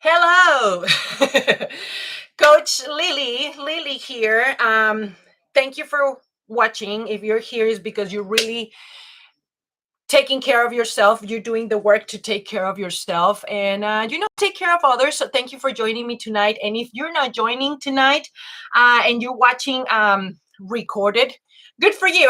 Hello, Coach Lily here. Thank you for watching. If you're here, is because you're really taking care of yourself. You're doing the work to take care of yourself, and take care of others. So thank you for joining me tonight. And if you're not joining tonight, and you're watching recorded, good for you.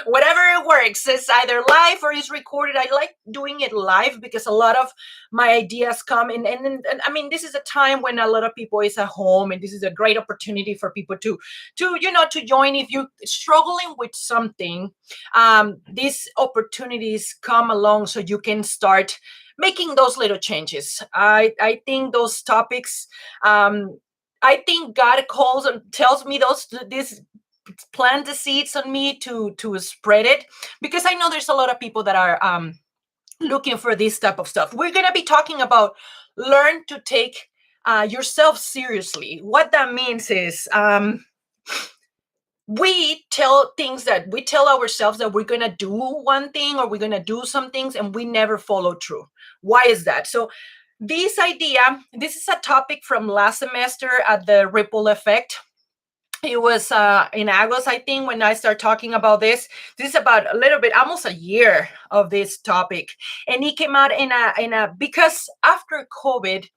Whatever it works, it's either live or it's recorded. I like doing it live because a lot of my ideas come in, and I mean, this is a time when a lot of people is at home, and this is a great opportunity for people to join. If you're struggling with something, these opportunities come along so you can start making those little changes. I think those topics, I think God calls and tells me those this plant the seeds on me to spread it, because I know there's a lot of people that are looking for this type of stuff. We're going to be talking about learn to take yourself seriously. What that means is, we tell ourselves that we're going to do one thing or we're going to do some things, and we never follow through. Why is that? So this is a topic from last semester at the Ripple Effect. It was in August, I think, when I started talking about this. This is about a little bit, almost a year of this topic, and it came out in a because after COVID,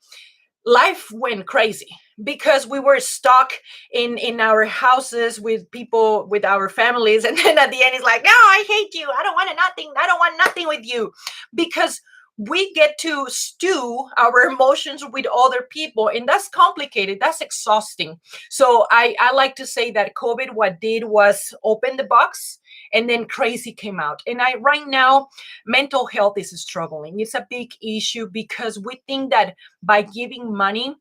life went crazy because we were stuck in our houses with people, with our families, and then at the end it's like, no, I hate you, I don't want nothing with you, because we get to stew our emotions with other people, and that's complicated, that's exhausting. So I like to say that COVID, what did was open the box, and then crazy came out. And I right now, mental health is struggling, it's a big issue, because we think that by giving money,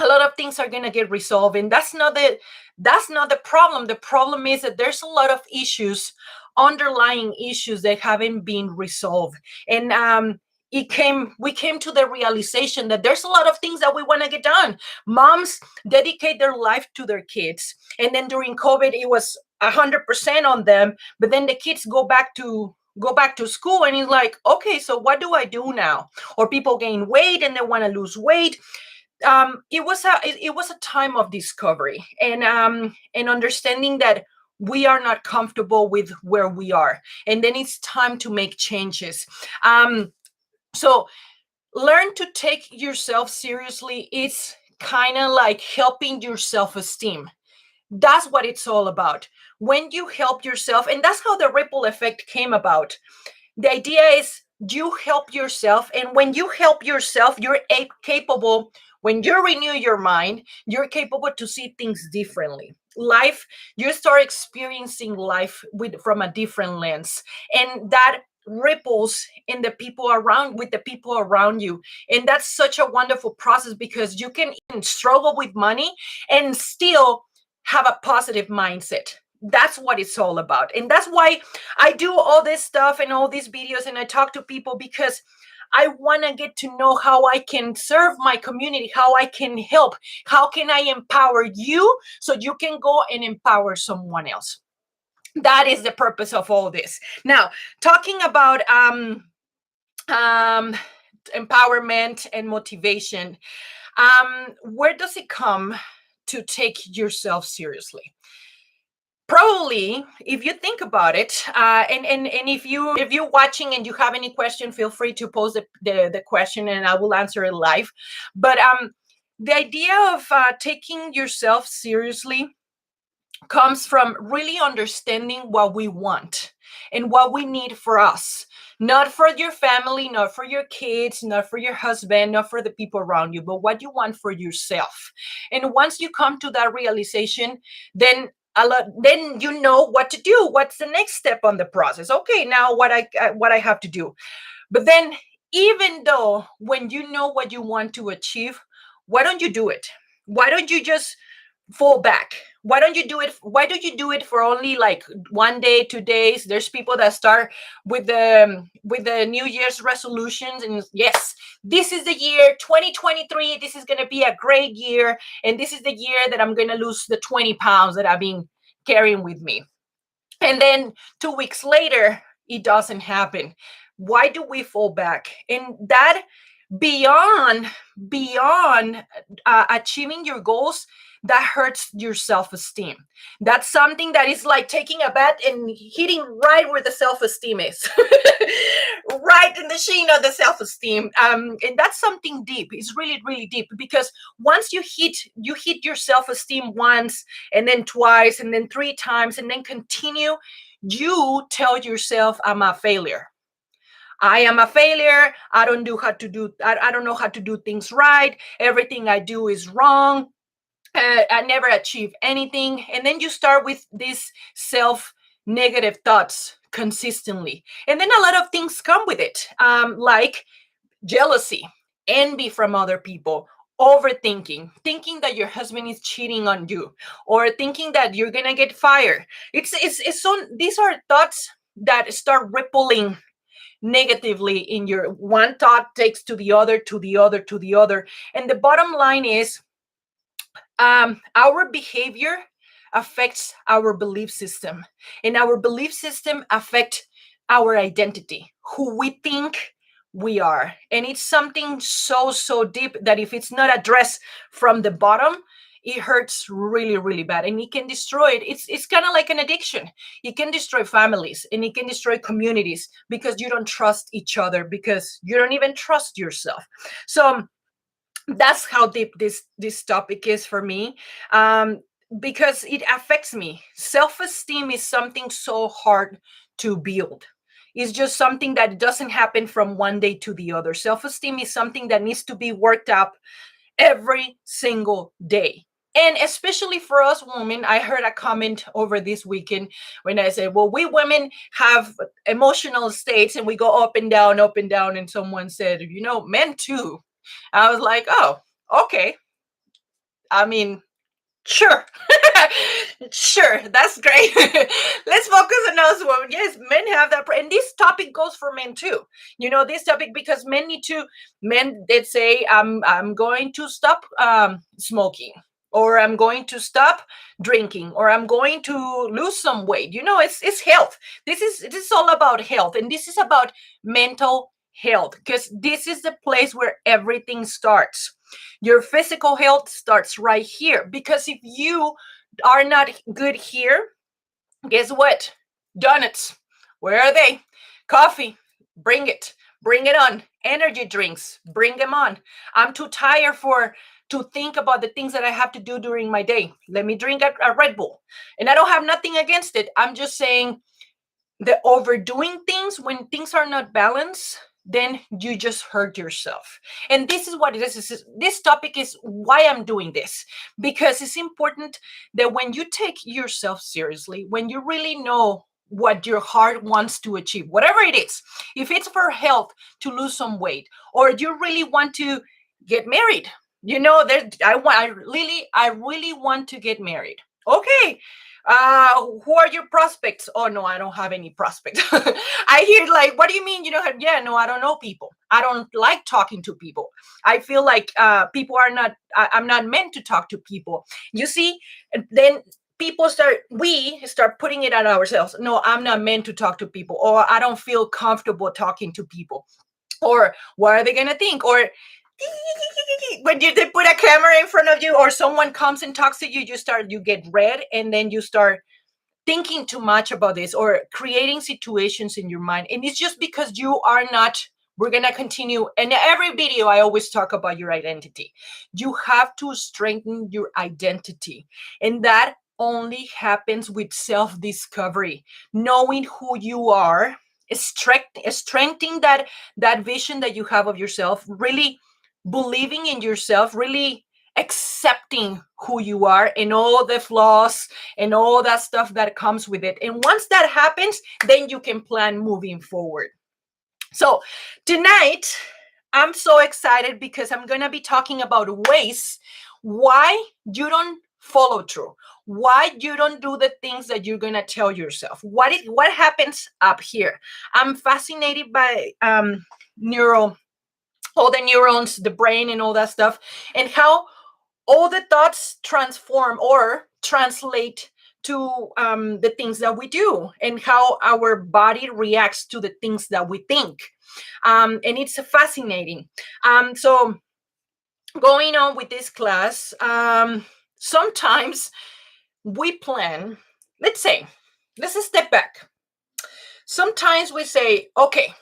a lot of things are going to get resolved, and that's not the problem. The problem is that there's a lot of issues, underlying issues, that haven't been resolved. And we came to the realization that there's a lot of things that we want to get done. Moms dedicate their life to their kids, and then during COVID it was 100% on them, but then the kids go back to school, and it's like, okay, so what do I do now? Or people gain weight and they want to lose weight. It was a time of discovery, and understanding that we are not comfortable with where we are, and then it's time to make changes. So learn to take yourself seriously. It's kind of like helping your self-esteem. That's what it's all about. When you help yourself, and that's how the ripple effect came about. The idea is you help yourself, and when you help yourself, you're capable. When you renew your mind, you're capable to see things differently. Life, you start experiencing life from a different lens, and that ripples in the people around with the people around you. And that's such a wonderful process, because you can even struggle with money and still have a positive mindset. That's what it's all about. And that's why I do all this stuff and all these videos, and I talk to people, because I want to get to know how I can serve my community, how I can help, how can I empower you so you can go and empower someone else. That is the purpose of all this. Now, talking about um, empowerment and motivation, where does it come to take yourself seriously? Probably, if you think about it, and if you're watching and you have any question, feel free to pose the question, and I will answer it live. But the idea of taking yourself seriously comes from really understanding what we want and what we need for us, not for your family, not for your kids, not for your husband, not for the people around you, but what you want for yourself. And once you come to that realization, then then you know what to do. What's the next step on the process? Okay, now what I have to do. But then, even though when you know what you want to achieve, why don't you do it? Why don't you just fall back? Why don't you do it? Why don't you do it for only like 1 day, 2 days? There's people that start with the New Year's resolutions, and yes, this is the year 2023. This is going to be a great year, and this is the year that I'm going to lose the 20 pounds that I've been carrying with me. And then 2 weeks later, it doesn't happen. Why do we fall back? And that Beyond achieving your goals, that hurts your self-esteem. That's something that is like taking a bat and hitting right where the self-esteem is. Right in the sheen of the self-esteem. And that's something deep. It's really, really deep, because once you hit your self-esteem once, and then twice, and then three times, and then continue, you tell yourself, I'm a failure. I am a failure. I don't know how to do things right. Everything I do is wrong. I never achieve anything. And then you start with these self negative thoughts consistently. And then a lot of things come with it, like jealousy, envy from other people, overthinking, thinking that your husband is cheating on you, or thinking that you're going to get fired. It's so, these are thoughts that start rippling negatively in your, one thought takes to the other, to the other, to the other. And the bottom line is, our behavior affects our belief system, and our belief system affect our identity, who we think we are. And it's something so, so deep that if it's not addressed from the bottom, it hurts really, really bad, and it can destroy it. It's kind of like an addiction. It can destroy families, and it can destroy communities, because you don't trust each other, because you don't even trust yourself. So that's how deep this topic is for me, um because it affects me. Self-esteem is something so hard to build. It's just something that doesn't happen from one day to the other. Self-esteem is something that needs to be worked up every single day. And especially for us women, I heard a comment over this weekend when I said, well, we women have emotional states and we go up and down, up and down. And someone said, men too. I was like, oh, okay. I mean, sure. Sure, that's great. Let's focus on us women. Yes, men have that. And this topic goes for men too. This topic, because men that say, I'm going to stop smoking, or I'm going to stop drinking, or I'm going to lose some weight. It's health. This is all about health, and this is about mental health, because this is the place where everything starts. Your physical health starts right here, because if you are not good here, guess what? Donuts, where are they? Coffee, bring it. Bring it on. Energy drinks, bring them on. I'm too tired to think about the things that I have to do during my day. Let me drink a Red Bull. And I don't have nothing against it. I'm just saying, the overdoing things, when things are not balanced, then you just hurt yourself. And this is what it is. This topic is why I'm doing this, because it's important that when you take yourself seriously, when you really know what your heart wants to achieve, whatever it is, if it's for health, to lose some weight, or you really want to get married, there, I really want to get married. Okay, who are your prospects? Oh no, I don't have any prospects. I hear, like, what do you mean you don't have? Yeah, no, I don't know people. I don't like talking to people. I feel like people are not, I'm not meant to talk to people, you see. And then we start putting it on ourselves. No, I'm not meant to talk to people, or I don't feel comfortable talking to people, or what are they gonna think, or when they put a camera in front of you, or someone comes and talks to you, you get red, and then you start thinking too much about this, or creating situations in your mind. And it's just because you are not. We're going to continue. And every video, I always talk about your identity. You have to strengthen your identity. And that only happens with self discovery, knowing who you are, strengthening that vision that you have of yourself, really believing in yourself, really accepting who you are and all the flaws and all that stuff that comes with it. And once that happens, then you can plan moving forward. So tonight, I'm so excited, because I'm going to be talking about ways why you don't follow through, why you don't do the things that you're going to tell yourself. What happens up here? I'm fascinated by neuro all the neurons, the brain, and all that stuff, and how all the thoughts transform or translate the things that we do and how our body reacts to the things that we think. And it's fascinating. So going on with this class, sometimes we plan, let's say, let's step back. Sometimes we say, okay,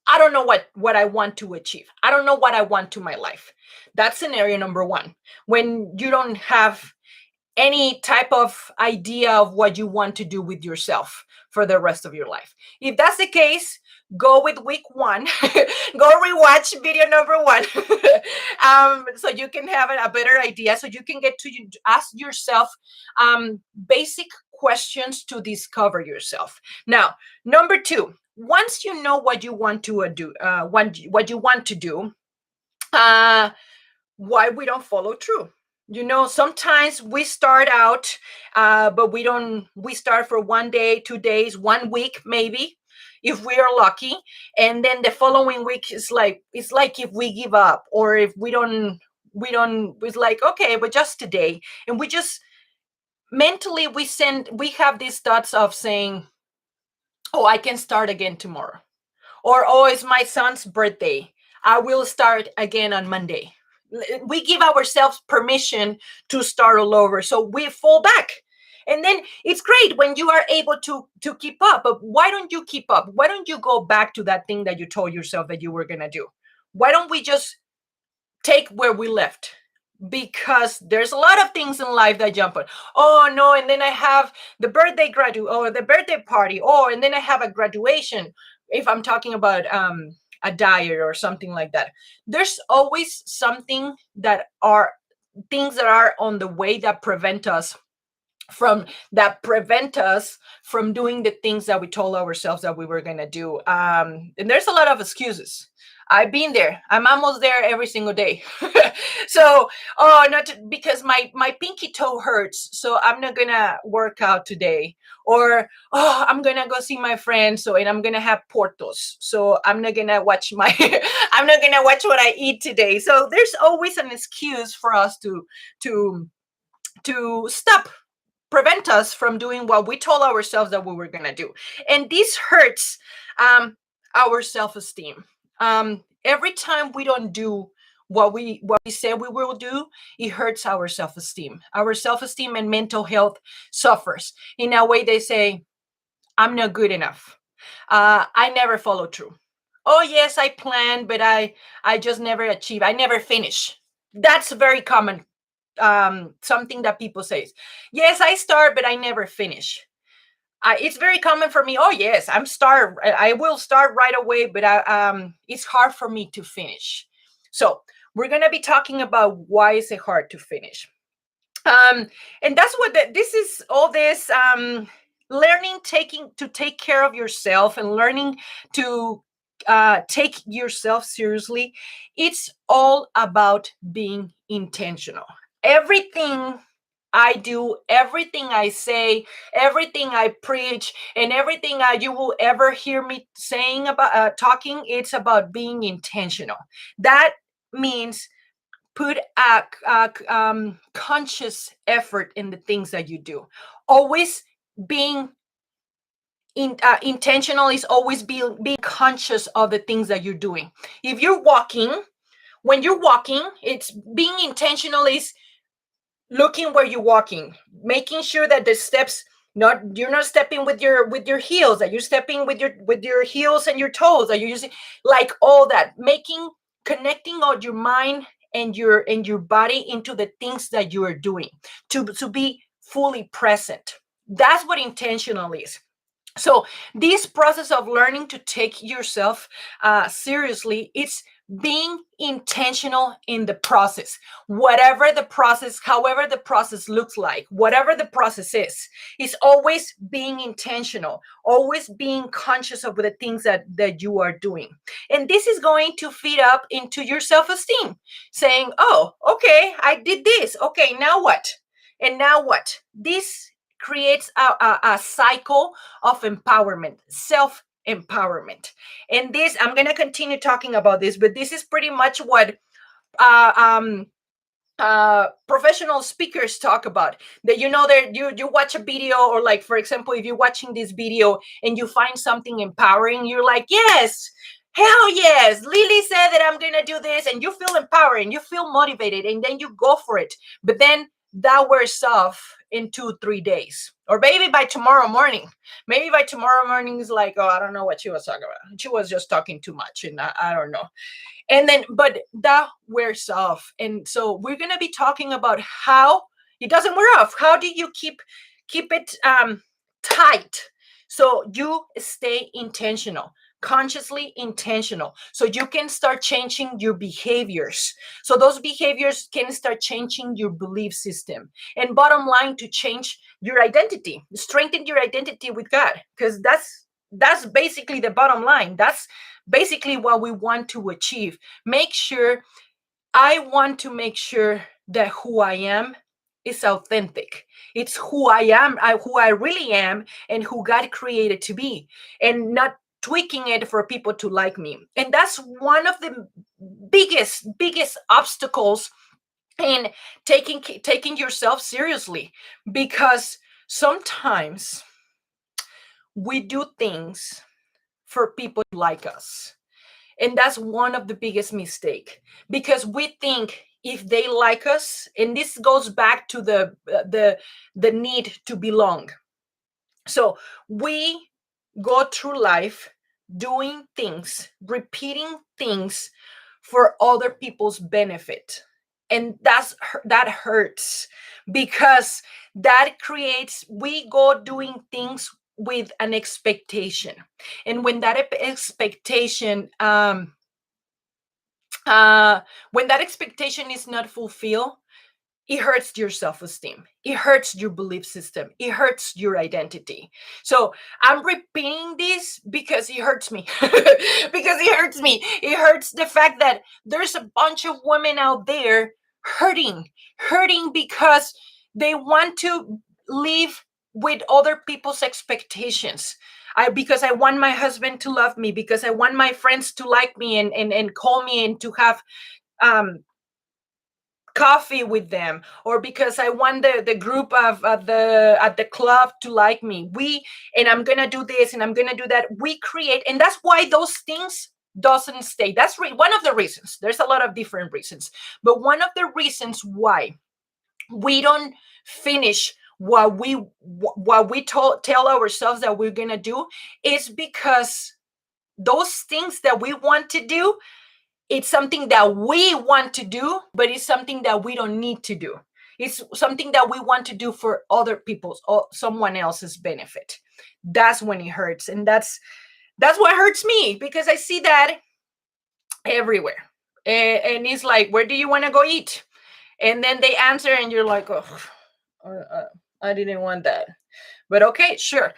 I don't know what I want to achieve. I don't know what I want to my life. That's scenario number one. When you don't have any type of idea of what you want to do with yourself for the rest of your life. If that's the case, go with week one, go rewatch video number one, so you can have a better idea, so you can get to ask yourself basic questions to discover yourself. Now, number two, once you know what you want to do, what you want to do, why we don't follow through. Sometimes we start out, but we start for 1 day, 2 days, 1 week, maybe, if we are lucky. And then the following week is like, it's like if we give up, or if we don't, it's like, okay, but just today. And we just mentally, we have these thoughts of saying, oh, I can start again tomorrow. Or, oh, it's my son's birthday, I will start again on Monday. We give ourselves permission to start all over, so we fall back. And then it's great when you are able to keep up, but why don't you keep up? Why don't you go back to that thing that you told yourself that you were going to do? Why don't we just take where we left? Because there's a lot of things in life that jump on. Oh no, and then I have the birthday or the birthday party, and then I have a graduation, if I'm talking about a diet or something like that. There's always something that are things that are on the way that prevent us from doing the things that we told ourselves that we were going to do. And there's a lot of excuses. I've been there. I'm almost there every single day. So, because my pinky toe hurts, so I'm not gonna work out today. Or, I'm gonna go see my friend, and I'm gonna have portos, so I'm not gonna watch I'm not gonna watch what I eat today. So there's always an excuse for us to stop, prevent us from doing what we told ourselves that we were going to do. And this hurts our self-esteem. Every time we don't do what we said we will do, it hurts our self-esteem. Our self-esteem and mental health suffers. In a way, they say, I'm not good enough. I never follow through. Oh yes, I plan, but I just never achieve. I never finish. That's very common. Something that people say. Yes, I start, but I never finish. It's very common for me. Oh yes, I will start right away, but it's hard for me to finish. So we're gonna be talking about why is it hard to finish. And that's what this is. All this learning, to take care of yourself, and learning to take yourself seriously. It's all about being intentional. Everything I do, everything I say, everything I preach, and everything you will ever hear me saying about talking, it's about being intentional. That means put a conscious effort in the things that you do. Always being intentional is always being conscious of the things that you're doing. If you're walking, when you're walking, it's being intentional is looking where you're walking, making sure that the steps, you're not stepping with your heels, that you're stepping with your heels and your toes, that you're using, like, all that, connecting all your mind and your body into the things that you are doing, to be fully present. That's what intentional is. So this process of learning to take yourself seriously, it's being intentional in the process. Whatever the process, however the process looks like, whatever the process is, it's always being intentional, always being conscious of the things that you are doing. And this is going to feed up into your self-esteem, saying, oh, okay, I did this. Okay, now what? And now what? This creates a cycle of empowerment, self-empowerment. And this, I'm going to continue talking about this, but this is pretty much what professional speakers talk about, that that you watch a video, or like, for example, if you're watching this video and you find something empowering, you're like, yes, hell yes, Lily said that I'm gonna do this, and you feel empowered and you feel motivated, and then you go for it. But then that wears off in 2 3 days, or maybe by tomorrow morning. Maybe by tomorrow morning is like, oh, I don't know what she was talking about, she was just talking too much, and I don't know. And then, but that wears off. And so we're going to be talking about how it doesn't wear off. How do you keep it tight, so you stay intentional, consciously intentional, so you can start changing your behaviors, so those behaviors can start changing your belief system, and bottom line, to change your identity, strengthen your identity with God, because that's basically the bottom line. That's basically what we want to achieve. I want to make sure that who I am is authentic. It's who I am, who I really am, and who God created to be, and not tweaking it for people to like me. And that's one of the biggest obstacles in taking yourself seriously, because sometimes we do things for people to like us, and that's one of the biggest mistake, because we think if they like us, and this goes back to the need to belong. So we go through life doing things, repeating things for other people's benefit, and that hurts, because that creates, we go doing things with an expectation, and when that expectation is not fulfilled, it hurts your self-esteem, it hurts your belief system, it hurts your identity. So I'm repeating this because it hurts me, because it hurts the fact that there's a bunch of women out there hurting because they want to live with other people's expectations. Because I want my husband to love me, because I want my friends to like me, and call me, and to have um coffee with them, or because I want the group of at the club to like me. And I'm gonna do this, and I'm gonna do that. We create, and that's why those things doesn't stay. That's one of the reasons. There's a lot of different reasons, but one of the reasons why we don't finish what we tell ourselves that we're gonna do is because those things that we want to do, it's something that we want to do, but it's something that we don't need to do. It's something that we want to do for other people's or someone else's benefit. That's when it hurts. And that's what hurts me, because I see that everywhere. And it's like, where do you want to go eat? And then they answer, and you're like, oh, I didn't want that. But okay, sure.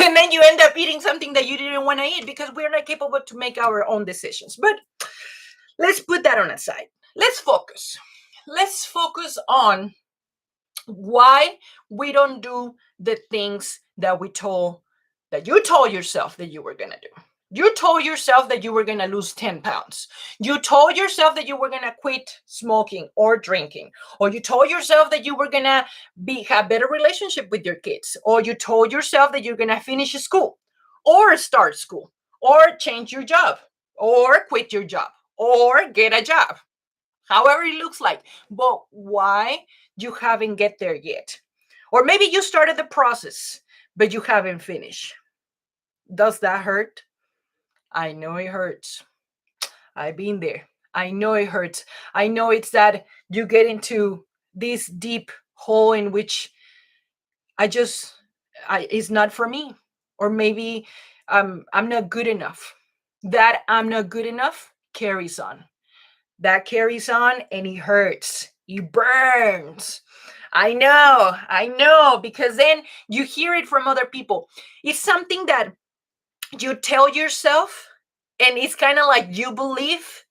And then you end up eating something that you didn't want to eat, because we're not capable to make our own decisions. But let's put that on a side. Let's focus. Let's focus on why we don't do the things that you told yourself that you were going to do. You told yourself that you were going to lose 10 pounds. You told yourself that you were going to quit smoking or drinking. Or you told yourself that you were going to have better relationship with your kids. Or you told yourself that you're going to finish school or start school or change your job or quit your job or get a job. However it looks like. But why you haven't get there yet? Or maybe you started the process, but you haven't finished. Does that hurt? I know it hurts. I've been there. I know it hurts. I know it's that you get into this deep hole in which it's not for me. Or maybe I'm not good enough. That I'm not good enough carries on. That carries on, and it hurts. It burns. I know, because then you hear it from other people. It's something that you tell yourself, and it's kind of like you believe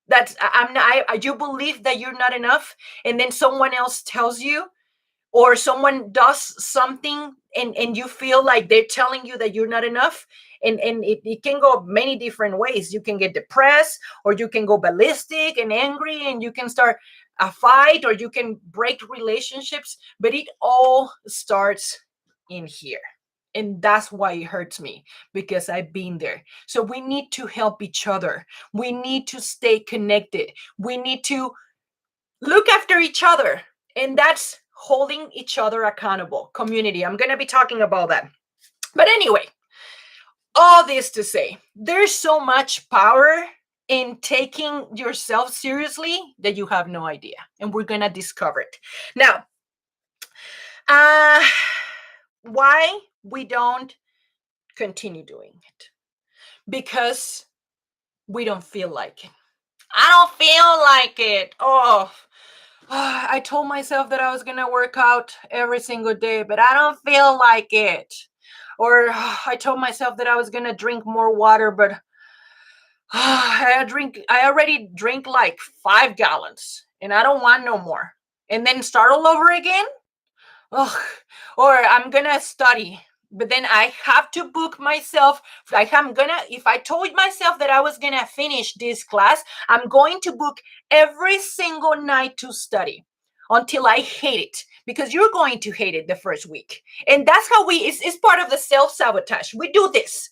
that I'm not, you believe that you're not enough, and then someone else tells you, or someone does something, and you feel like they're telling you that you're not enough. And it can go many different ways. You can get depressed, or you can go ballistic and angry, and you can start a fight, or you can break relationships, but it all starts in here. And that's why it hurts me, because I've been there. So we need to help each other. We need to stay connected. We need to look after each other. And that's holding each other accountable. Community. I'm going to be talking about that. But anyway, all this to say, there's so much power in taking yourself seriously that you have no idea. And we're going to discover it. Now, why we don't continue doing it? Because we don't feel like it. I don't feel like it. Oh, I told myself that I was going to work out every single day, but I don't feel like it. Or I told myself that I was going to drink more water, but I already drink like 5 gallons and I don't want no more. And then start all over again. Ugh. Or I'm going to study, but then I have to book myself. Like if I told myself that I was going to finish this class, I'm going to book every single night to study until I hate it, because you're going to hate it the first week. And that's how it's part of the self-sabotage. We do this.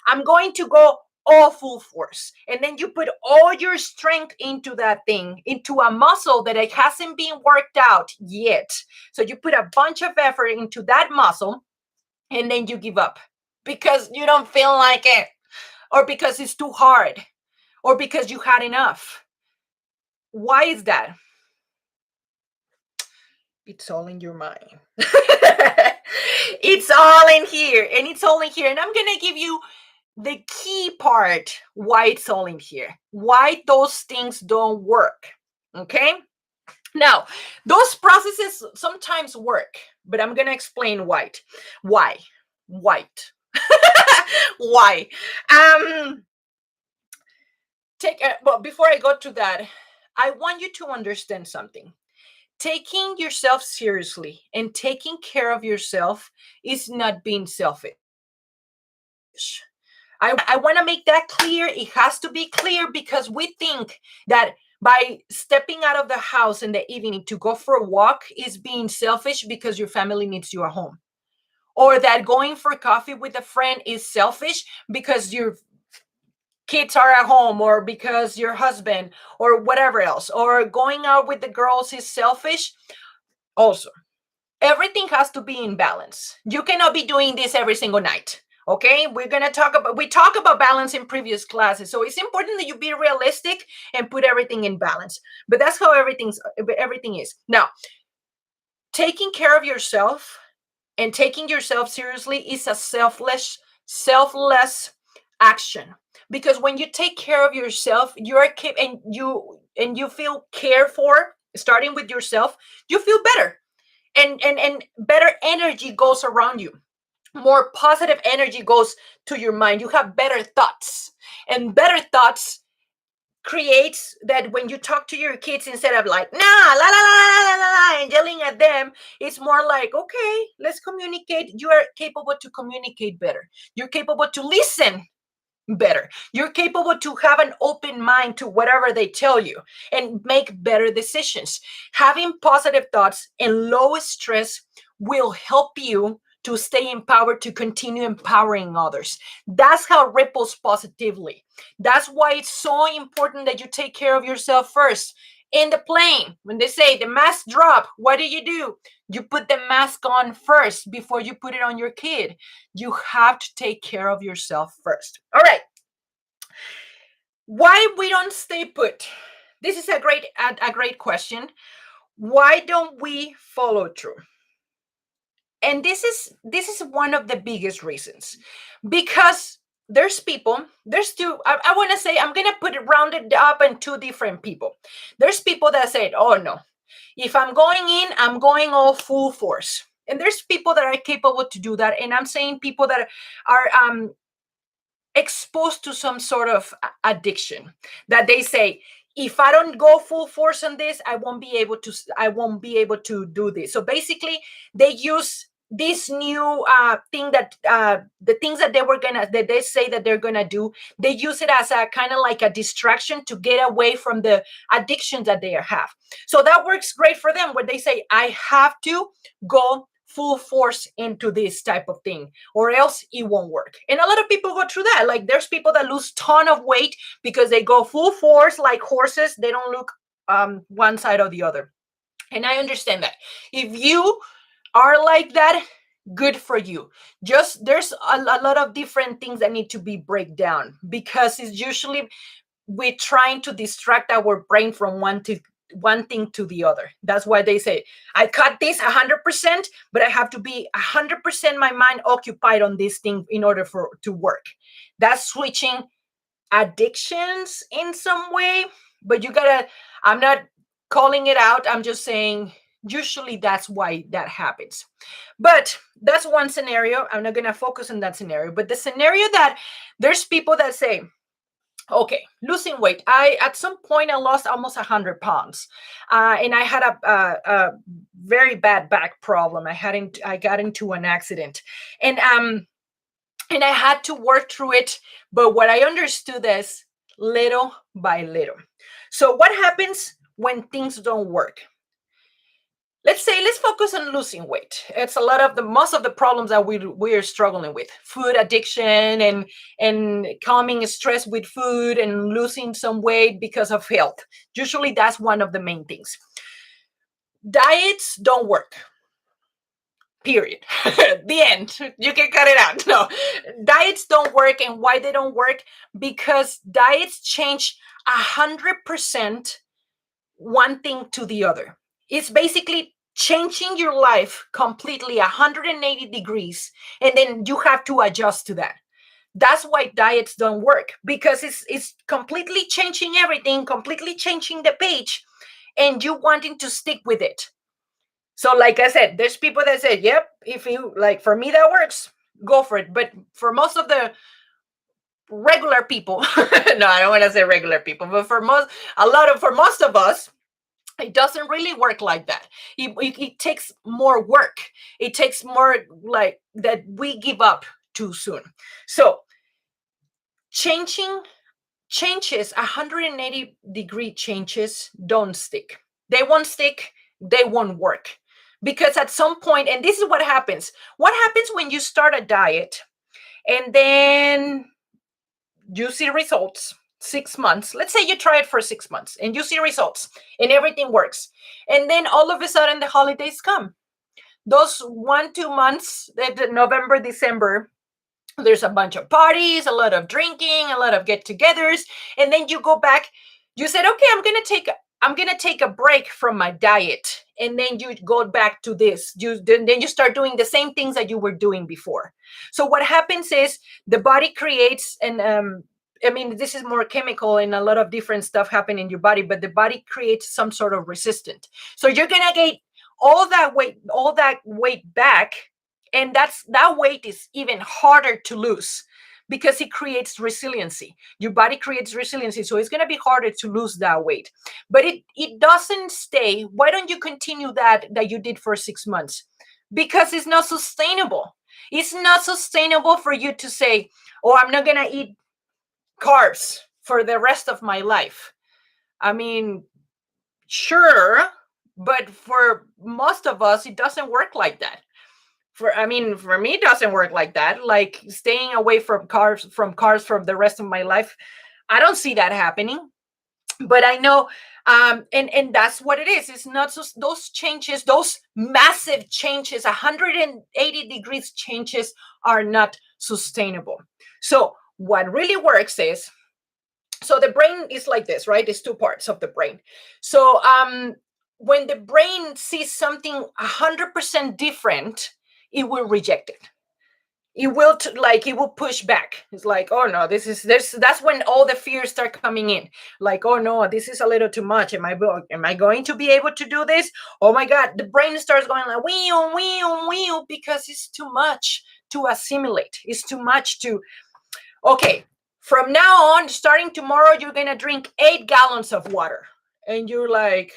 I'm going to go all full force. And then you put all your strength into that thing, into a muscle that it hasn't been worked out yet. So you put a bunch of effort into that muscle, and then you give up because you don't feel like it, or because it's too hard, or because you had enough. Why is that? It's all in your mind. It's all in here, and it's all in here. And I'm going to give you the key part why it's all in here, why those things don't work. Okay? Now, those processes sometimes work, but I'm going to explain why. Why? Why? But before I go to that, I want you to understand something. Taking yourself seriously and taking care of yourself is not being selfish. I want to make that clear. It has to be clear, because we think that by stepping out of the house in the evening to go for a walk is being selfish because your family needs you at home. Or that going for coffee with a friend is selfish because your kids are at home, or because your husband, or whatever else. Or going out with the girls is selfish. Also, everything has to be in balance. You cannot be doing this every single night. Okay, we talk about balance in previous classes. So it's important that you be realistic and put everything in balance. But that's how everything is. Now, taking care of yourself and taking yourself seriously is a selfless action. Because when you take care of yourself, and you feel cared for, starting with yourself, you feel better. And better energy goes around you. More positive energy goes to your mind. You have better thoughts, and better thoughts creates that when you talk to your kids, instead of like, nah, la la la la la la, and yelling at them, it's more like, okay, let's communicate. You are capable to communicate better. You're capable to listen better. You're capable to have an open mind to whatever they tell you and make better decisions. Having positive thoughts and low stress will help you to stay empowered, to continue empowering others. That's how it ripples positively. That's why it's so important that you take care of yourself first. In the plane, when they say the mask drop, what do? You put the mask on first before you put it on your kid. You have to take care of yourself first. All right. Why we don't stay put? This is a great question. Why don't we follow through? And this is one of the biggest reasons, because there's two. I want to say, I'm going to put it rounded up in two different people. There's people that say, oh no, if I'm going in, I'm going all full force. And there's people that are capable to do that. And I'm saying people that are exposed to some sort of addiction, that they say, if I don't go full force on this, I won't be able to do this. So basically, they use this new thing that the things that that they say that they're gonna do, they use it as a kind of like a distraction to get away from the addictions that they have. So that works great for them, where they say, I have to go full force into this type of thing or else it won't work. And a lot of people go through that. Like there's people that lose ton of weight because they go full force like horses. They don't look one side or the other. And I understand that. If you are like that, good for you. Just there's a lot of different things that need to be break down, because it's usually we're trying to distract our brain from one thing to the other. That's why they say, I cut this 100%, but I have to be 100% my mind occupied on this thing in order for to work. That's switching addictions in some way, but you gotta, I'm not calling it out, I'm just saying usually that's why that happens. But that's one scenario. I'm not gonna focus on that scenario, but the scenario that there's people that say, okay, losing weight, I at some point I lost almost 100 pounds, and I had a very bad back problem. I got into an accident, and I had to work through it. But what I understood is little by little. So what happens when things don't work? Let's focus on losing weight. It's a lot of the most of the problems that we're struggling with: food addiction, and calming stress with food, and losing some weight because of health. Usually that's one of the main things. Diets don't work, period. The end. You can cut it out. No, diets don't work. And why they don't work? Because diets change 100% one thing to the other. It's basically changing your life completely 180 degrees, and then you have to adjust to that. That's why diets don't work, because it's completely changing everything, completely changing the page, and you wanting to stick with it. So, like I said, there's people that say, yep, if you like, for me, that works, go for it. But for most of the regular people, no, I don't want to say regular people, but for most of us, it doesn't really work like that. It takes more work. It takes more like that we give up too soon. So, changing changes, 180-degree changes don't stick. They won't stick, they won't work. Because at some point, and this is what happens when you start a diet and then you see results 6 months. Let's say you try it for 6 months and you see results and everything works. And then all of a sudden the holidays come. Those 1, 2 months, November, December, there's a bunch of parties, a lot of drinking, a lot of get-togethers, and then you go back. You said, "Okay, I'm gonna take a break from my diet," and then you go back to this. Then you start doing the same things that you were doing before. So what happens is the body creates, and I mean, this is more chemical and a lot of different stuff happen in your body, but the body creates some sort of resistance. So you're gonna get all that weight back, and that weight is even harder to lose because it creates resiliency. Your body creates resiliency, so it's going to be harder to lose that weight. But it doesn't stay. Why don't you continue that you did for 6 months? Because it's not sustainable. It's not sustainable for you to say, oh, I'm not going to eat carbs for the rest of my life. I mean, sure, but for most of us it doesn't work like that. For me, it doesn't work like that. Like staying away from carbs for the rest of my life, I don't see that happening. But I know, and that's what it is. It's not just those changes, those massive changes, 180 degrees changes are not sustainable. So what really works is, so the brain is like this, right? There's two parts of the brain. So when the brain sees something 100% different, it will reject it. It will push back. It's like, oh no, that's when all the fears start coming in. Like, oh no, this is a little too much. Am I going to be able to do this? Oh my God, the brain starts going like wee because it's too much to assimilate. It's too much to, okay, from now on, starting tomorrow, you're gonna drink 8 gallons of water. And you're like,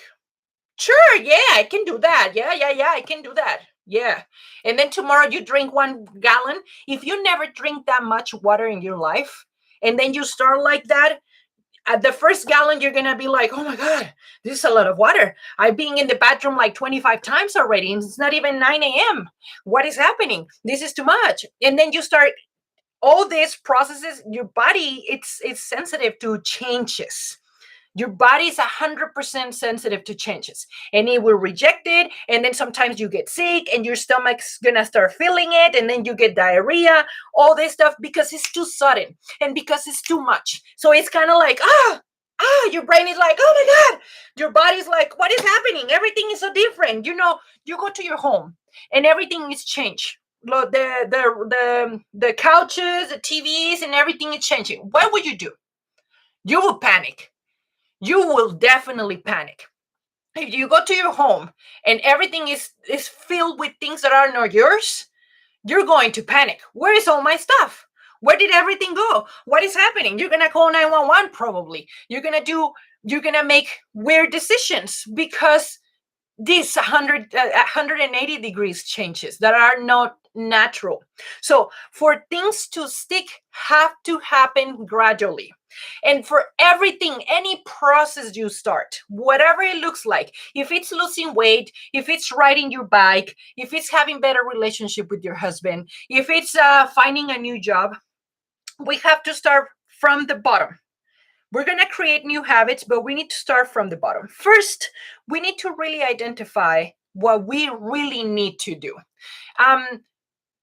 sure, yeah, I can do that. Yeah, I can do that. Yeah. And then tomorrow you drink 1 gallon. If you never drink that much water in your life, and then you start like that, at the first gallon, you're gonna be like, oh my God, this is a lot of water. I've been in the bathroom like 25 times already, and it's not even 9 a.m. What is happening? This is too much. And then you start all these processes, your body, it's sensitive to changes. Your body is 100% sensitive to changes, and it will reject it. And then sometimes you get sick and your stomach's gonna start feeling it, and then you get diarrhea, all this stuff, because it's too sudden and because it's too much. So it's kind of like, your brain is like, oh my God. Your body's like, what is happening? Everything is so different. You go to your home and everything is changed. The couches, the TVs, and everything is changing. What would you do? You will panic. You will definitely panic. If you go to your home and everything is filled with things that are not yours, you're going to panic. Where is all my stuff? Where did everything go? What is happening? You're gonna call 911 probably. You're gonna make weird decisions because these 180 degrees changes that are not natural. So for things to stick, have to happen gradually. And for everything, any process you start, whatever it looks like, if it's losing weight, if it's riding your bike, if it's having better relationship with your husband, if it's finding a new job, we have to start from the bottom. We're going to create new habits, but we need to start from the bottom. First, we need to really identify what we really need to do. Um,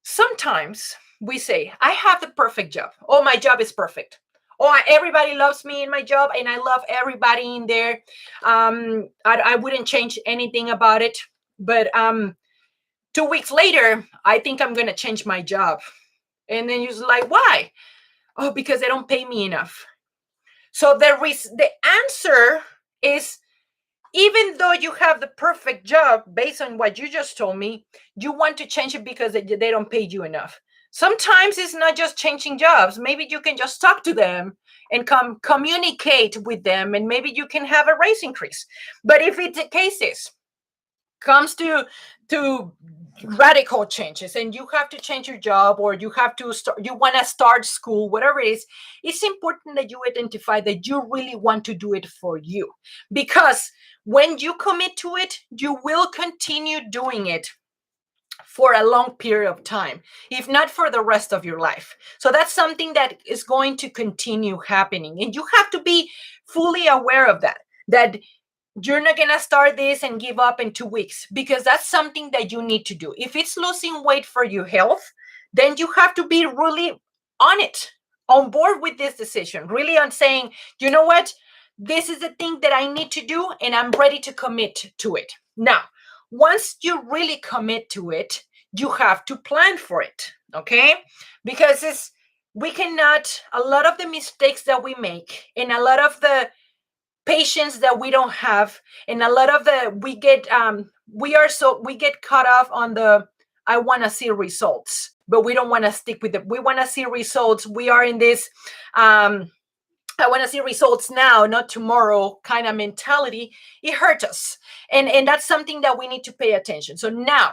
Sometimes we say, I have the perfect job. Oh, my job is perfect. Oh, everybody loves me in my job, and I love everybody in there. I wouldn't change anything about it. But 2 weeks later, I think I'm going to change my job. And then you're like, why? Oh, because they don't pay me enough. So the answer is, even though you have the perfect job based on what you just told me, you want to change it because they don't pay you enough. Sometimes it's not just changing jobs. Maybe you can just talk to them and communicate with them, and maybe you can have a raise increase. But if it's the cases comes to radical changes, and you have to change your job, or you have to start, you want to start school, whatever it is, it's important that you identify that you really want to do it for you. Because when you commit to it, you will continue doing it for a long period of time, if not for the rest of your life. So that's something that is going to continue happening, and you have to be fully aware of that you're not going to start this and give up in 2 weeks, because that's something that you need to do. If it's losing weight for your health, then you have to be really on it, on board with this decision, really on saying, you know what, this is the thing that I need to do, and I'm ready to commit to it. Now, once you really commit to it, you have to plan for it, okay? Because we cannot, a lot of the mistakes that we make, and a lot of the patience that we don't have, and a lot of the we get caught off on the, I want to see results, but we don't want to stick with it. We want to see results. We are in this I want to see results now, not tomorrow kind of mentality. It hurts us, and that's something that we need to pay attention. So now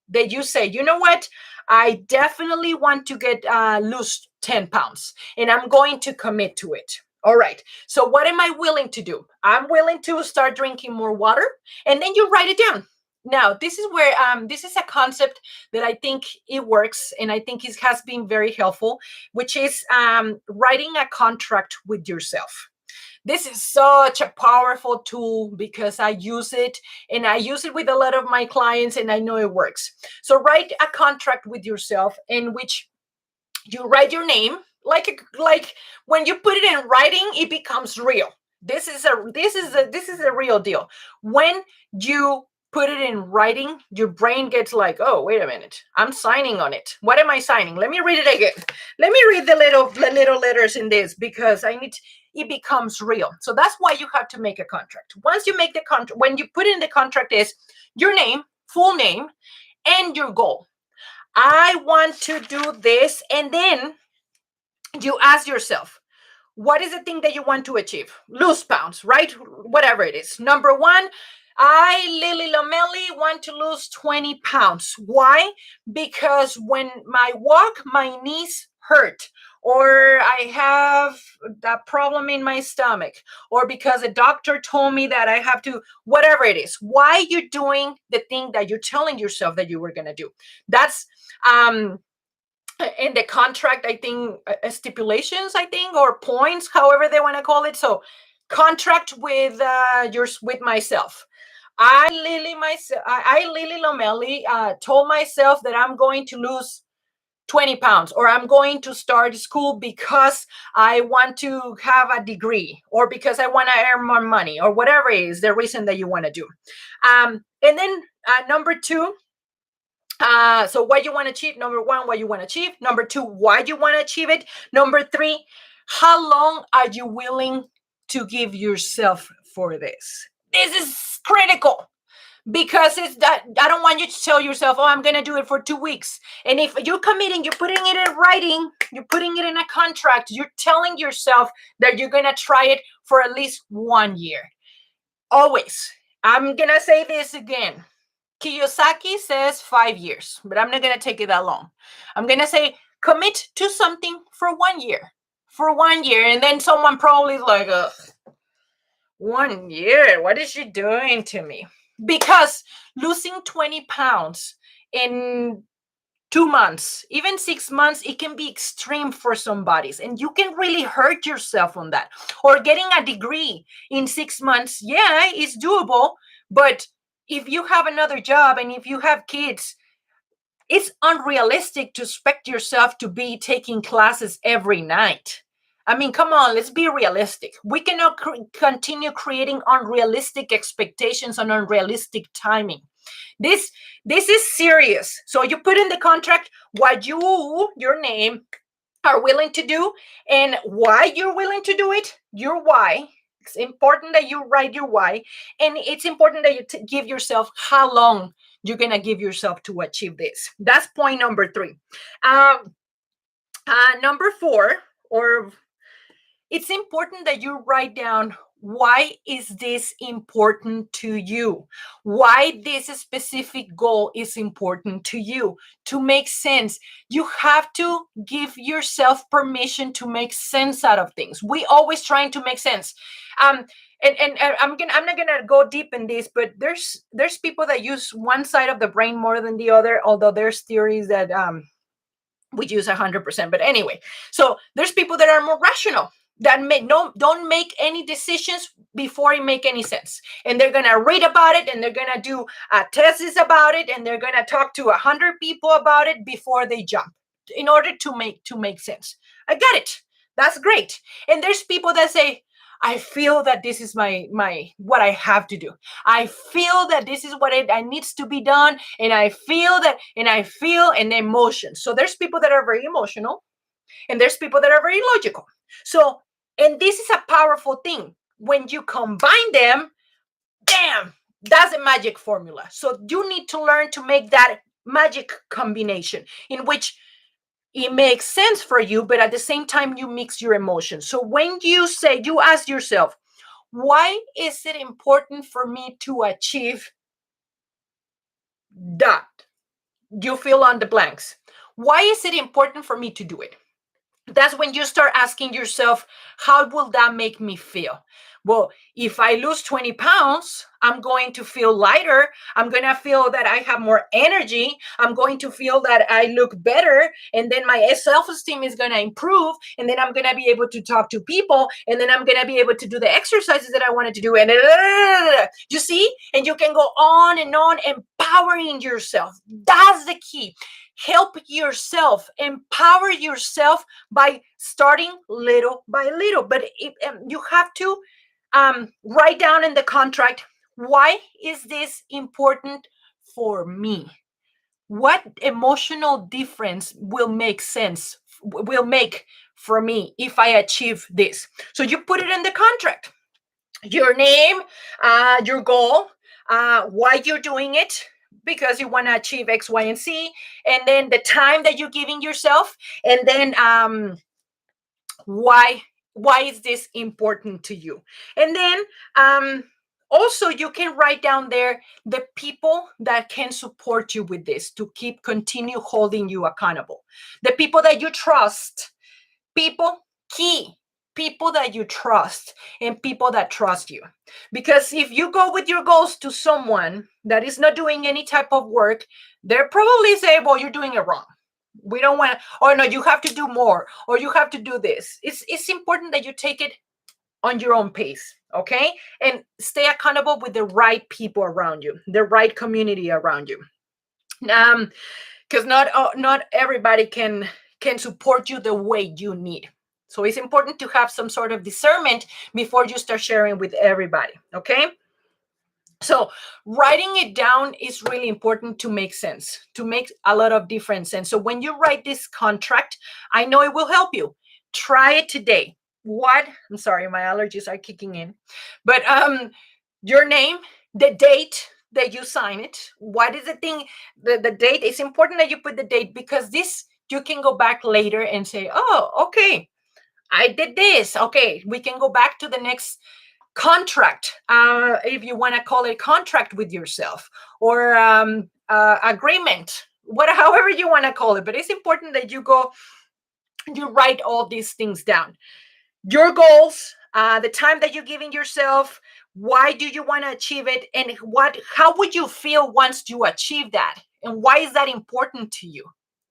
that you say, you know what, I definitely want to get lose 10 pounds, and I'm going to commit to it. All right. So what am I willing to do? I'm willing to start drinking more water, and then you write it down. Now, this is where this is a concept that I think it works, and I think it has been very helpful, which is writing a contract with yourself. This is such a powerful tool because I use it, and I use it with a lot of my clients, and I know it works. So write a contract with yourself in which you write your name, like when you put it in writing, it becomes real. This is a real deal. When you put it in writing, your brain gets like, oh, wait a minute, I'm signing on it. What am I signing? Let me read it again. Let me read the little letters in this, because it becomes real. So that's why you have to make a contract. Once you make the contract, when you put in the contract, is your name, full name, and your goal. I want to do this. And then you ask yourself, what is the thing that you want to achieve? Lose pounds, right? Whatever it is. Number one, I, Lily Lomelli, want to lose 20 pounds. Why? Because when I walk, my knees hurt, or I have a problem in my stomach, or because a doctor told me that I have to, whatever it is. Why you're doing the thing that you're telling yourself that you were going to do. That's in the contract, I think, stipulations, I think, or points, however they want to call it. So contract with yours, with myself. I Lily Lomelli, told myself that I'm going to lose 20 pounds, or I'm going to start school because I want to have a degree, or because I want to earn more money, or whatever it is the reason that you want to do. And then number two, so what you want to achieve. Number one, what you want to achieve. Number two, why you want to achieve it. Number three, how long are you willing to give yourself for this? This is critical, because it's that I don't want you to tell yourself, oh, I'm going to do it for 2 weeks. And if you're committing, you're putting it in writing, you're putting it in a contract, you're telling yourself that you're going to try it for at least 1 year. Always. I'm going to say this again. Kiyosaki says 5 years, but I'm not going to take it that long. I'm going to say commit to something for 1 year. For 1 year. And then someone probably is like, 1 year? What is she doing to me? Because losing 20 pounds in 2 months, even 6 months, it can be extreme for some bodies, and you can really hurt yourself on that. Or getting a degree in 6 months, yeah, it's doable. But if you have another job and if you have kids, it's unrealistic to expect yourself to be taking classes every night. I mean, come on, let's be realistic. We cannot continue creating unrealistic expectations and unrealistic timing. This this is serious. So you put in the contract what your name, are willing to do, and why you're willing to do it, your why. It's important that you write your why, and it's important that you give yourself how long you're going to give yourself to achieve this. That's point number three. Um, Number four, or it's important that you write down why is this important to you, why this specific goal is important to you, to make sense. You have to give yourself permission to make sense out of things. We always trying to make sense. And I'm not gonna go deep in this, but there's people that use one side of the brain more than the other, although there's theories that we use 100%. But anyway, so there's people that are more rational, that don't make any decisions before it make any sense, and they're gonna read about it, and they're gonna do a thesis about it, and they're gonna talk to 100 people about it before they jump, in order to make sense. I get it. That's great. And there's people that say, I feel that this is my what I have to do. I feel that this is what I needs to be done, and I feel that, and I feel an emotion. So there's people that are very emotional, and there's people that are very logical. So, and this is a powerful thing. When you combine them, damn, that's a magic formula. So you need to learn to make that magic combination in which it makes sense for you, but at the same time, you mix your emotions. So when you ask yourself, why is it important for me to achieve that? You fill on the blanks. Why is it important for me to do it? That's when you start asking yourself, how will that make me feel? Well, if I lose 20 pounds, I'm going to feel lighter. I'm going to feel that I have more energy. I'm going to feel that I look better. And then my self-esteem is going to improve. And then I'm going to be able to talk to people. And then I'm going to be able to do the exercises that I wanted to do. And you see? And you can go on, empowering yourself. That's the key. Help yourself, empower yourself by starting little by little. But you have to write down in the contract, why is this important for me? What emotional difference will make for me if I achieve this? So you put it in the contract, your name, your goal, why you're doing it, because you want to achieve X, Y, and Z, and then the time that you're giving yourself, and then why is this important to you? And then Also, you can write down there the people that can support you with this to keep continue holding you accountable. The people that you trust, people key, people that you trust and people that trust you. Because if you go with your goals to someone that is not doing any type of work, they're probably say, well, you're doing it wrong. We don't want to, or no, you have to do more, or you have to do this. It's important that you take it on your own pace, okay? And stay accountable with the right people around you, the right community around you. Because not everybody can support you the way you need. So it's important to have some sort of discernment before you start sharing with everybody, okay? So writing it down is really important to make sense, to make a lot of different sense. So when you write this contract, I know it will help you. Try it today. What? I'm sorry, my allergies are kicking in. But your name, the date that you sign it. What is the thing? The date. It's important that you put the date because this you can go back later and say, oh, okay, I did this. Okay, we can go back to the next contract, if you want to call it contract with yourself, or agreement, however you want to call it. But it's important that you write all these things down. Your goals, the time that you're giving yourself, why do you want to achieve it, and how would you feel once you achieve that, and why is that important to you?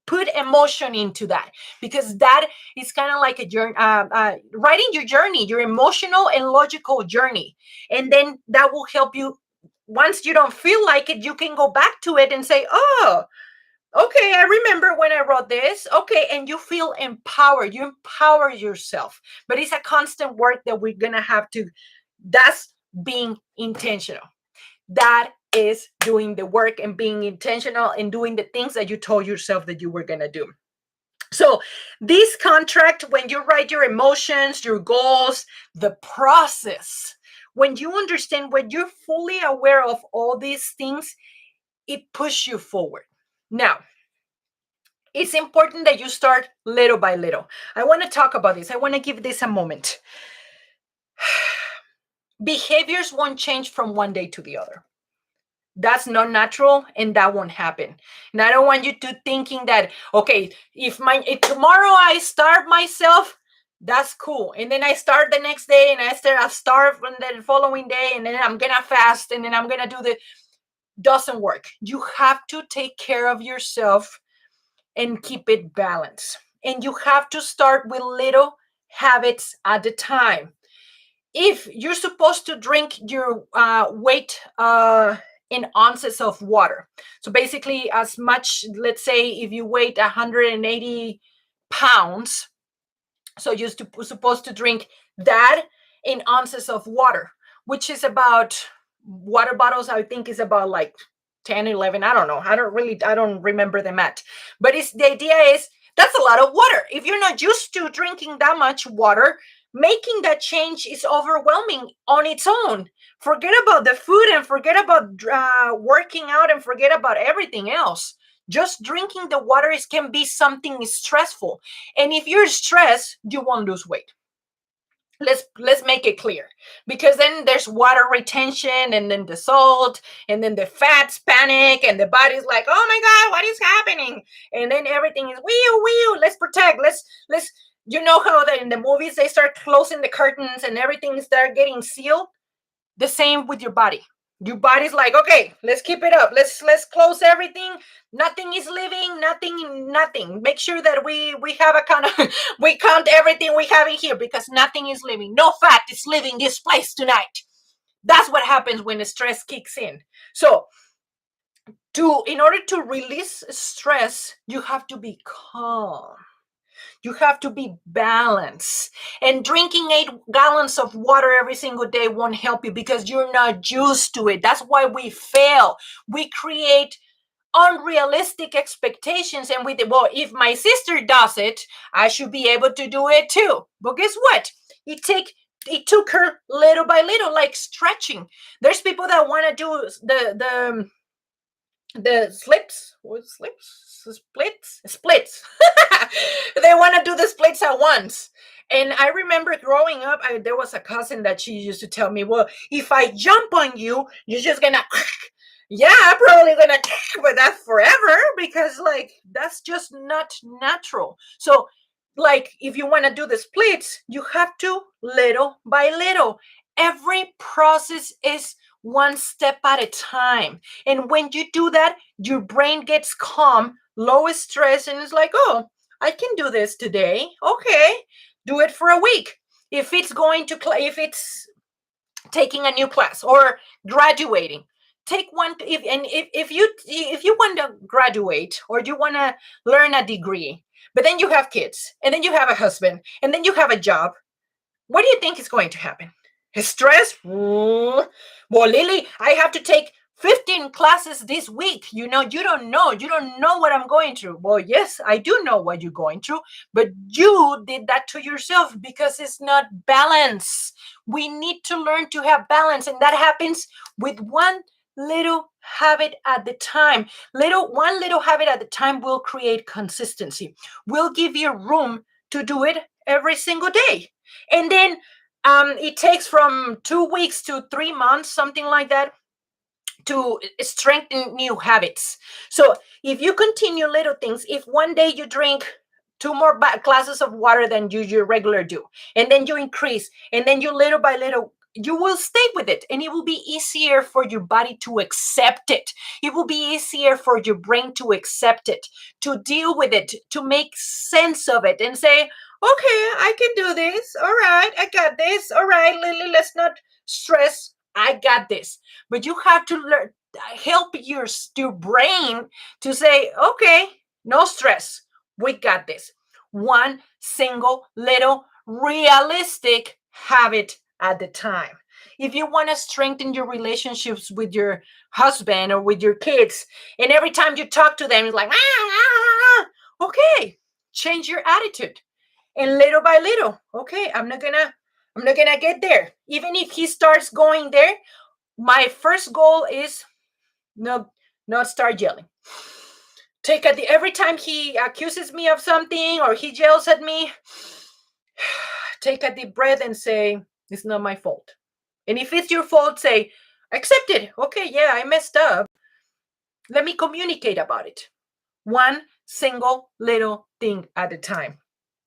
Put emotion into that, because that is kind of like a journey, writing your journey, your emotional and logical journey. And then that will help you. Once you don't feel like it, you can go back to it and say, oh, okay, I remember when I wrote this. Okay, and you feel empowered. You empower yourself. But it's a constant work that we're going to have to. That's being intentional. That is doing the work and being intentional and doing the things that you told yourself that you were going to do. So this contract, when you write your emotions, your goals, the process, when you understand, when you're fully aware of all these things, it pushes you forward. Now, it's important that you start little by little. I want to talk about this. I want to give this a moment. Behaviors won't change from one day to the other. That's not natural, and that won't happen. And I don't want you to thinking that, okay, if tomorrow I starve myself, that's cool. And then I start the next day, and I starve on the following day, and then I'm gonna fast, and then I'm gonna do the. Doesn't work. You have to take care of yourself and keep it balanced. And you have to start with little habits at a time. If you're supposed to drink your weight in ounces of water, so basically as much, let's say if you weigh 180 pounds, so you're supposed to drink that in ounces of water, which is about, water bottles I think is about like 10, 11, I don't know, I don't remember the math, but the idea is that's a lot of water. If you're not used to drinking that much water, making that change is overwhelming on its own. Forget about the food and forget about working out and forget about everything else. Just drinking the water can be something stressful, and if you're stressed, you won't lose weight. Let's make it clear, because then there's water retention, and then the salt, and then the fats panic, and the body's like, oh my god, what is happening? And then everything is wee, let's protect, let's you know how that in the movies they start closing the curtains and everything start getting sealed. The same with your body. Your body's like, okay, let's keep it up, let's close everything. Nothing is living, nothing. Make sure that we have a kind of we count everything we have in here, because nothing is living. No fat is leaving this place tonight. That's what happens when the stress kicks in. So in order to release stress, you have to be calm. You have to be balanced. And drinking 8 gallons of water every single day won't help you, because you're not used to it. That's why we fail. We create unrealistic expectations, and well, if my sister does it, I should be able to do it too. But guess what? It took her little by little, like stretching. There's people that want to do the slips, what slips, splits. They want to do the splits at once. And I remember growing up, there was a cousin that she used to tell me, well, if I jump on you, you're just gonna yeah, I'm probably gonna with that forever, because like that's just not natural. So like if you want to do the splits, you have to little by little. Every process is one step at a time. And when you do that, your brain gets calm, low stress, and it's like, oh, I can do this today. Okay, do it for a week. If it's going to, if it's taking a new class or graduating, take one. If you want to graduate or you want to learn a degree, but then you have kids, and then you have a husband, and then you have a job, what do you think is going to happen? Stress? Well, Lily, I have to take 15 classes this week. You don't know. You don't know what I'm going through. Well, yes, I do know what you're going through, but you did that to yourself because it's not balance. We need to learn to have balance, and that happens with one little habit at the time. One little habit at the time will create consistency. Will give you room to do it every single day. And then it takes from 2 weeks to 3 months, something like that, to strengthen new habits. So if you continue little things, if one day you drink two more glasses of water than you regular do, and then you increase, and then you little by little, you will stay with it, and it will be easier for your body to accept it. It will be easier for your brain to accept it, to deal with it, to make sense of it, and say, okay, I can do this. All right, I got this. All right, Lily, let's not stress. I got this. But you have to learn, help your brain to say, okay, no stress. We got this. One single little realistic habit at the time. If you want to strengthen your relationships with your husband or with your kids, and every time you talk to them, it's like, okay, change your attitude. And little by little, okay, I'm not gonna get there. Even if he starts going there, my first goal is no, not start yelling. Take a every time he accuses me of something or he yells at me, take a deep breath and say, it's not my fault. And if it's your fault, say, accept it. Okay, yeah, I messed up. Let me communicate about it. One single little thing at a time.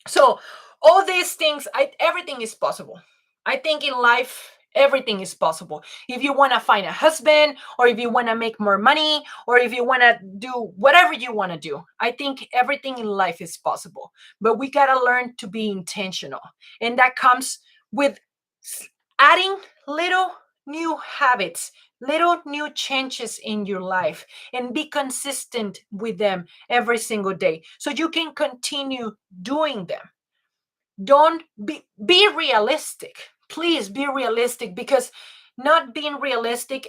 So all these things, everything is possible. I think in life, everything is possible. If you want to find a husband, or if you want to make more money, or if you want to do whatever you want to do, I think everything in life is possible. But we got to learn to be intentional. And that comes with adding little new habits, little new changes in your life, and be consistent with them every single day so you can continue doing them. Don't be realistic. Please be realistic, because not being realistic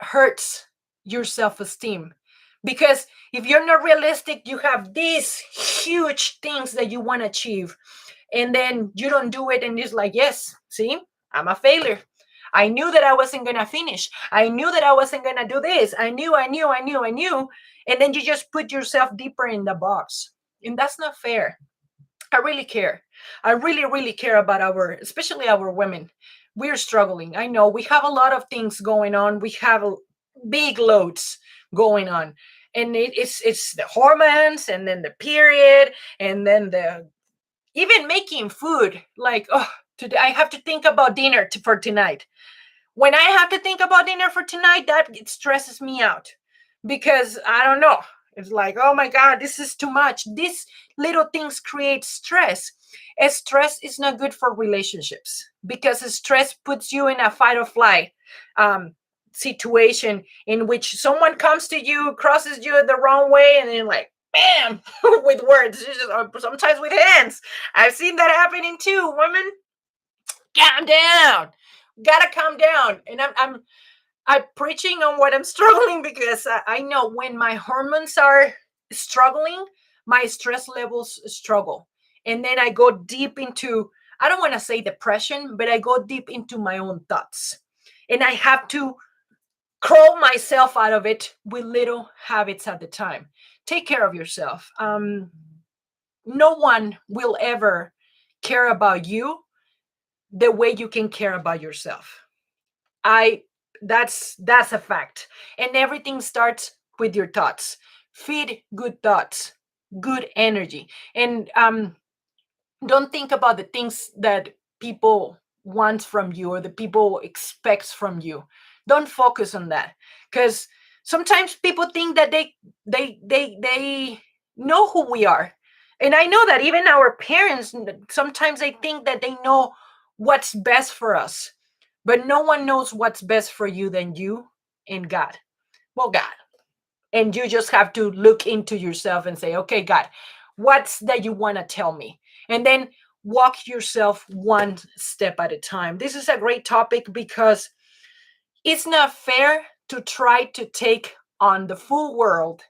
hurts your self-esteem. Because if you're not realistic, you have these huge things that you want to achieve, and then you don't do it, and it's like, yes, see, I'm a failure. I knew that I wasn't going to finish. I knew that I wasn't going to do this. I knew. And then you just put yourself deeper in the box. And that's not fair. I really care. I really, really care about especially our women. We're struggling. I know we have a lot of things going on. We have big loads going on, and it's the hormones, and then the period, and then the even making food. Like, oh, today I have to think about dinner for tonight. When I have to think about dinner for tonight, that it stresses me out, because I don't know. It's like, oh my God, this is too much. These little things create stress. And stress is not good for relationships, because stress puts you in a fight or flight situation, in which someone comes to you, crosses you the wrong way, and then like, bam, with words, or sometimes with hands. I've seen that happening too. Women, calm down. Gotta calm down. And I'm preaching on what I'm struggling, because I know when my hormones are struggling, my stress levels struggle. And then I go deep into, I don't want to say depression, but I go deep into my own thoughts. And I have to crawl myself out of it with little habits at the time. Take care of yourself. No one will ever care about you the way you can care about yourself. I that's a fact. And everything starts with your thoughts. Feed good thoughts, good energy. And don't think about the things that people want from you or the people expects from you. Don't focus on that, because sometimes people think that they know who we are. And I know that even our parents, sometimes they think that they know what's best for us, but no one knows what's best for you than you and God. Well, God. And you just have to look into yourself and say, okay, God, what's that you want to tell me? And then walk yourself one step at a time. This is a great topic because it's not fair to try to take on the full world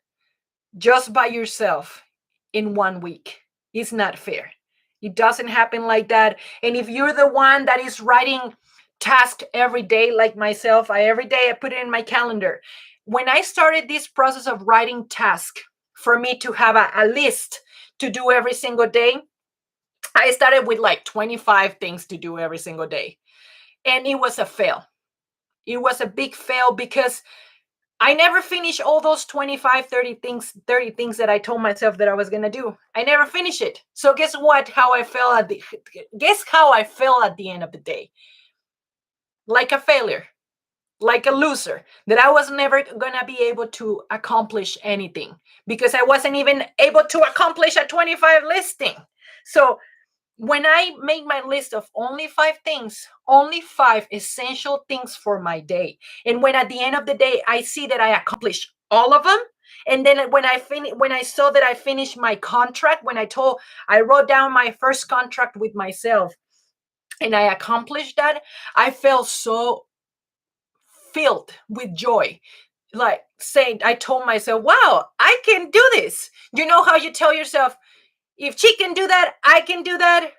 just by yourself in 1 week. It's not fair. It doesn't happen like that. And if you're the one that is writing task every day, like myself, every day I put it in my calendar. When I started this process of writing task for me to have a list to do every single day, I started with like 25 things to do every single day. And it was a fail. It was a big fail because I never finished all those 25, 30 things that I told myself that I was going to do. I never finished it. So guess what? Guess how I felt at the end of the day? Like a failure, like a loser, that I was never going to be able to accomplish anything because I wasn't even able to accomplish a 25 listing. So when I make my list of only 5 things, only 5 essential things for my day, and when at the end of the day I see that I accomplished all of them, and then when I saw that I finished my contract, I wrote down my first contract with myself, and I accomplished that, I felt so filled with joy. Like saying, I told myself, wow, I can do this. You know how you tell yourself, if she can do that, I can do that.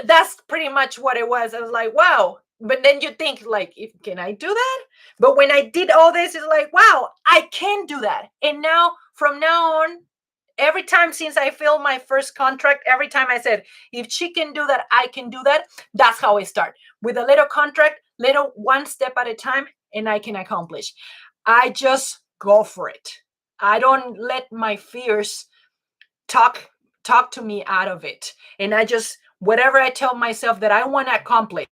That's pretty much what it was. I was like, wow. But then you think, like, can I do that? But when I did all this, it's like, wow, I can do that. And now, from now on, every time since I filled my first contract, every time I said, if she can do that, I can do that. That's how I start, with a little contract, little one step at a time, and I can accomplish. I just go for it. I don't let my fears talk talk to me out of it. And I just, whatever I tell myself that I want to accomplish,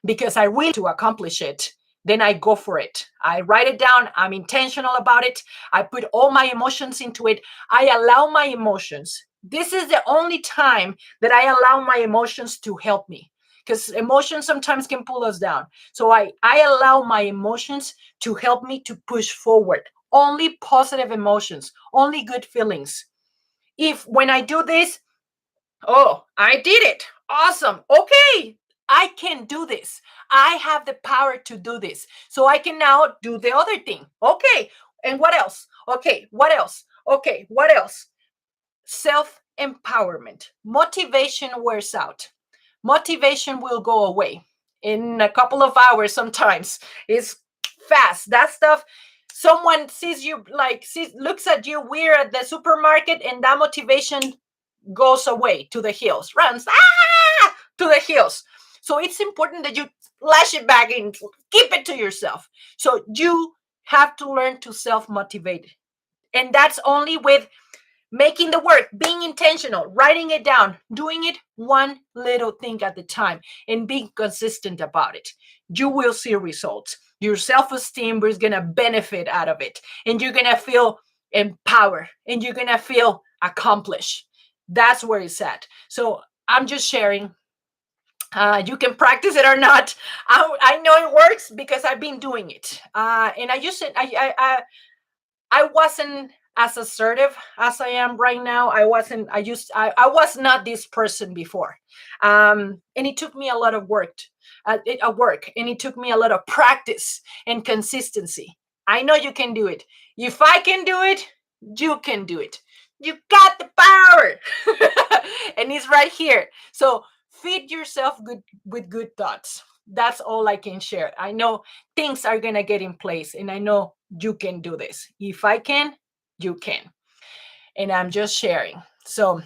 because I really to accomplish it, then I go for it. I write it down. I'm intentional about it. I put all my emotions into it. I allow my emotions. This is the only time that I allow my emotions to help me, because emotions sometimes can pull us down. So I allow my emotions to help me to push forward. Only positive emotions, only good feelings. If when I do this, oh, I did it. Awesome. Okay. I can do this. I have the power to do this. So I can now do the other thing. Okay. And what else? Okay. What else? Okay. What else? Self empowerment. Motivation wears out. Motivation will go away in a couple of hours sometimes. It's fast. That stuff, someone sees you, looks at you weird at the supermarket, and that motivation goes away to the hills, runs to the hills. So it's important that you lash it back in, keep it to yourself. So you have to learn to self motivate. And that's only with making the work, being intentional, writing it down, doing it one little thing at a time, and being consistent about it. You will see results. Your self esteem is going to benefit out of it, and you're going to feel empowered, and you're going to feel accomplished. That's where it's at. So I'm just sharing. You can practice it or not. I know it works because I've been doing it. And I used it. I wasn't as assertive as I am right now. I wasn't. I was not this person before, and it took me a lot of work, and it took me a lot of practice and consistency. I know you can do it. If I can do it, you can do it. You got the power, and it's right here. So feed yourself with good thoughts. That's all I can share. I know things are going to get in place, and I know you can do this. If I can, you can. And I'm just sharing. So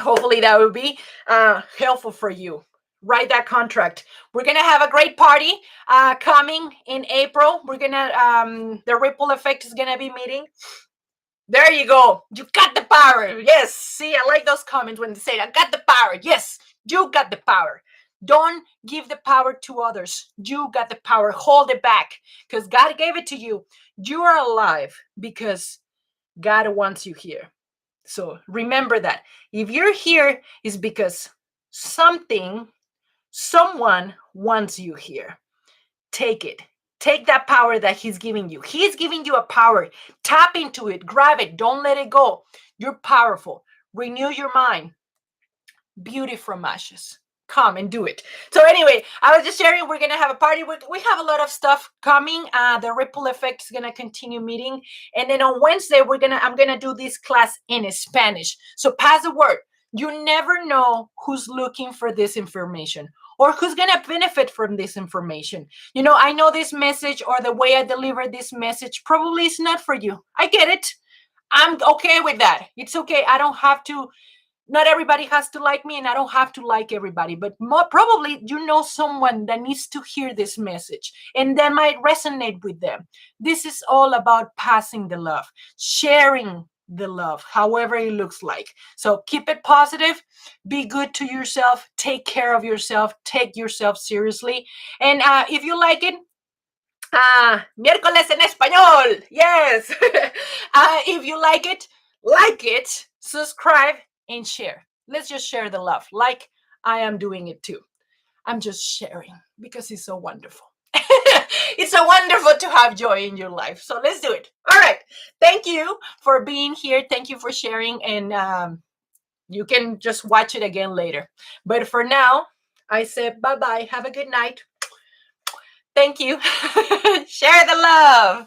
hopefully that will be helpful for you. Write that contract. We're gonna have a great party coming in April. We're gonna the Ripple Effect is gonna be meeting. There you go. You got the power. Yes. See, I like those comments when they say, I got the power. Yes, you got the power. Don't give the power to others. You got the power. Hold it back because God gave it to you. You are alive because God wants you here. So remember that. If you're here, it's because something, someone wants you here. Take it. Take that power that He's giving you. He's giving you a power. Tap into it. Grab it. Don't let it go. You're powerful. Renew your mind. Beauty from ashes. Come and do it. So anyway, I was just sharing, we're going to have a party. We have a lot of stuff coming. The Ripple Effect is going to continue meeting. And then on Wednesday, I'm going to do this class in Spanish. So pass the word. You never know who's looking for this information or who's going to benefit from this information. You know, I know this message or the way I deliver this message probably is not for you. I get it. I'm okay with that. It's okay. I don't have to, not everybody has to like me, and I don't have to like everybody, but probably you know someone that needs to hear this message and that might resonate with them. This is all about passing the love, sharing the love, however it looks like. So keep it positive, be good to yourself, take care of yourself, take yourself seriously. And if you like it, miércoles en español. Yes. If you like it, subscribe and share. Let's just share the love like I am doing it too. I'm just sharing because it's so wonderful. It's so wonderful to have joy in your life. So let's do it. All right. Thank you for being here. Thank you for sharing. And you can just watch it again later. But for now, I said bye-bye. Have a good night. Thank you. Share the love.